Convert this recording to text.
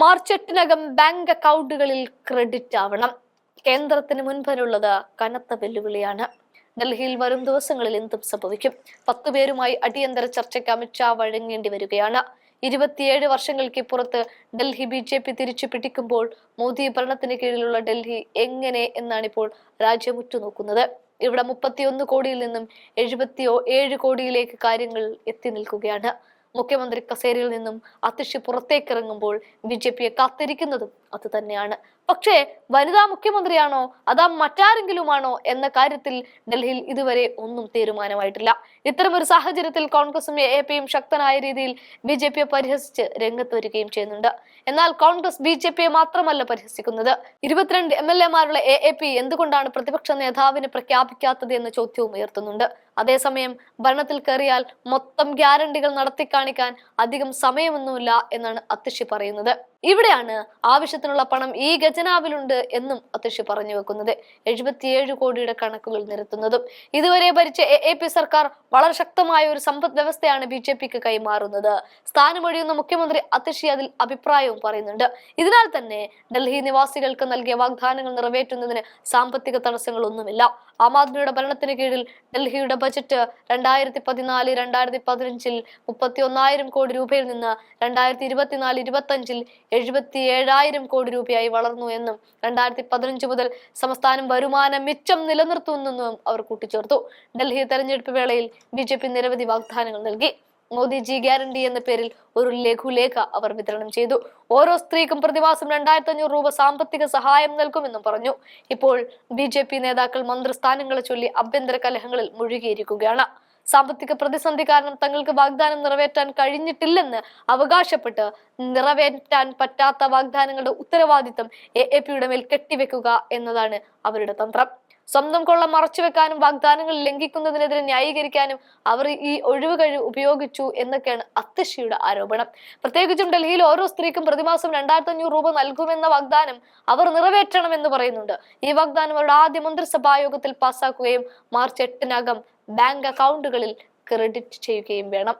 March 8-നകം bank അക്കൗണ്ടുകളിൽ credit ആവണം. കേന്ദ്രത്തിന് മുൻപിലുള്ളത് കനത്ത വെല്ലുവിളിയാണ്. ഡൽഹിയിൽ വരും ദിവസങ്ങളിൽ എന്തും സംഭവിക്കും. 10 പേരുമായി അടിയന്തര ചർച്ചയ്ക്ക് അമിത്ഷാ വഴങ്ങേണ്ടി വരികയാണ്. 27 വർഷങ്ങൾക്ക് പുറത്ത് ഡൽഹി BJP തിരിച്ചു പിടിക്കുമ്പോൾ മോദി ഭരണത്തിന് കീഴിലുള്ള ഡൽഹി എങ്ങനെ എന്നാണിപ്പോൾ രാജ്യം ഉറ്റുനോക്കുന്നത്. ഇവിടെ 31 കോടിയിൽ നിന്നും 77 കോടിയിലേക്ക് കാര്യങ്ങൾ എത്തി നിൽക്കുകയാണ്. മുഖ്യമന്ത്രി കസേരയിൽ നിന്നും അതിഷി പുറത്തേക്കിറങ്ങുമ്പോൾ BJPയെ കാത്തിരിക്കുന്നതും അത് തന്നെയാണ്. പക്ഷേ വനിതാ മുഖ്യമന്ത്രിയാണോ അതാ മറ്റാരെങ്കിലുമാണോ എന്ന കാര്യത്തിൽ ഡൽഹിയിൽ ഇതുവരെ ഒന്നും തീരുമാനമായിട്ടില്ല. ഇത്തരമൊരു സാഹചര്യത്തിൽ കോൺഗ്രസും AAPയും ശക്തനായ രീതിയിൽ BJPയെ പരിഹസിച്ച് രംഗത്ത് വരികയും ചെയ്യുന്നുണ്ട്. എന്നാൽ കോൺഗ്രസ് BJPയെ മാത്രമല്ല പരിഹസിക്കുന്നത്. 22 MLA-മാരുള്ള AAP എന്തുകൊണ്ടാണ് പ്രതിപക്ഷ നേതാവിനെ പ്രഖ്യാപിക്കാത്തത് എന്ന ചോദ്യവും ഉയർത്തുന്നുണ്ട്. അതേസമയം ഭരണത്തിൽ കയറിയാൽ മൊത്തം ഗ്യാരണ്ടികൾ നടത്തിക്കാണിക്കാൻ അധികം സമയമൊന്നുമില്ല എന്നാണ് അതിഷി പറയുന്നത്. ഇവിടെയാണ് ആവശ്യത്തിനുള്ള പണം ഈ ഖജനാവിലുണ്ട് എന്നും അതിഷി പറഞ്ഞു വെക്കുന്നത്. 77 കോടിയുടെ കണക്കുകൾ നിരത്തുന്നതും. ഇതുവരെ ഭരിച്ച AAP സർക്കാർ വളരെ ശക്തമായ ഒരു സമ്പദ് വ്യവസ്ഥയാണ് BJPക്ക് കൈമാറുന്നത്. സ്ഥാനമൊഴിയുന്ന മുഖ്യമന്ത്രി അതിഷി അതിൽ അഭിപ്രായവും പറയുന്നുണ്ട്. ഇതിനാൽ തന്നെ ഡൽഹി നിവാസികൾക്ക് നൽകിയ വാഗ്ദാനങ്ങൾ നിറവേറ്റുന്നതിന് സാമ്പത്തിക തടസ്സങ്ങളൊന്നുമില്ല. ആം ആദ്മിയുടെ ഭരണത്തിന് കീഴിൽ ഡൽഹിയുടെ ബജറ്റ് 2014-2015 31,000 കോടി രൂപയിൽ നിന്ന് 2024-25 77,000 കോടി രൂപയായി വളർന്നു എന്നും 2015 മുതൽ സംസ്ഥാനം വരുമാന മിച്ചം നിലനിർത്തുന്നെന്നും അവർ കൂട്ടിച്ചേർത്തു. ഡൽഹി തെരഞ്ഞെടുപ്പ് വേളയിൽ BJP നിരവധി വാഗ്ദാനങ്ങൾ നൽകി. മോദിജി ഗ്യാരണ്ടി എന്ന പേരിൽ ഒരു ലഘുലേഖ അവർ വിതരണം ചെയ്തു. ഓരോ സ്ത്രീക്കും പ്രതിമാസം 2,500 രൂപ സാമ്പത്തിക സഹായം നൽകുമെന്നും പറഞ്ഞു. ഇപ്പോൾ BJP നേതാക്കൾ മന്ത്രിസ്ഥാനങ്ങളെ ചൊല്ലി ആഭ്യന്തര കലഹങ്ങളിൽ മുഴുകിയിരിക്കുകയാണ്. സാമ്പത്തിക പ്രതിസന്ധി കാരണം തങ്ങൾക്ക് വാഗ്ദാനം നിറവേറ്റാൻ കഴിഞ്ഞിട്ടില്ലെന്ന് അവകാശപ്പെട്ട് നിറവേറ്റാൻ പറ്റാത്ത വാഗ്ദാനങ്ങളുടെ ഉത്തരവാദിത്തം AAPയുടെ മേൽ കെട്ടിവെക്കുക എന്നതാണ് അവരുടെ തന്ത്രം. സ്വന്തം കൊള്ള മറച്ചുവെക്കാനും വാഗ്ദാനങ്ങൾ ലംഘിക്കുന്നതിനെതിരെ ന്യായീകരിക്കാനും അവർ ഈ ഒഴിവുകഴിവ് ഉപയോഗിച്ചു എന്നൊക്കെയാണ് അതിഷിയുടെ ആരോപണം. പ്രത്യേകിച്ചും ഡൽഹിയിൽ ഓരോ സ്ത്രീക്കും പ്രതിമാസം 2,500 രൂപ നൽകുമെന്ന വാഗ്ദാനം അവർ നിറവേറ്റണമെന്ന് പറയുന്നുണ്ട്. ഈ വാഗ്ദാനം അവരുടെ ആദ്യ മന്ത്രിസഭാ യോഗത്തിൽ പാസാക്കുകയും മാർച്ച് 8-നകം ബാങ്ക് അക്കൗണ്ടുകളിൽ ക്രെഡിറ്റ് ചെയ്യുകയും വേണം.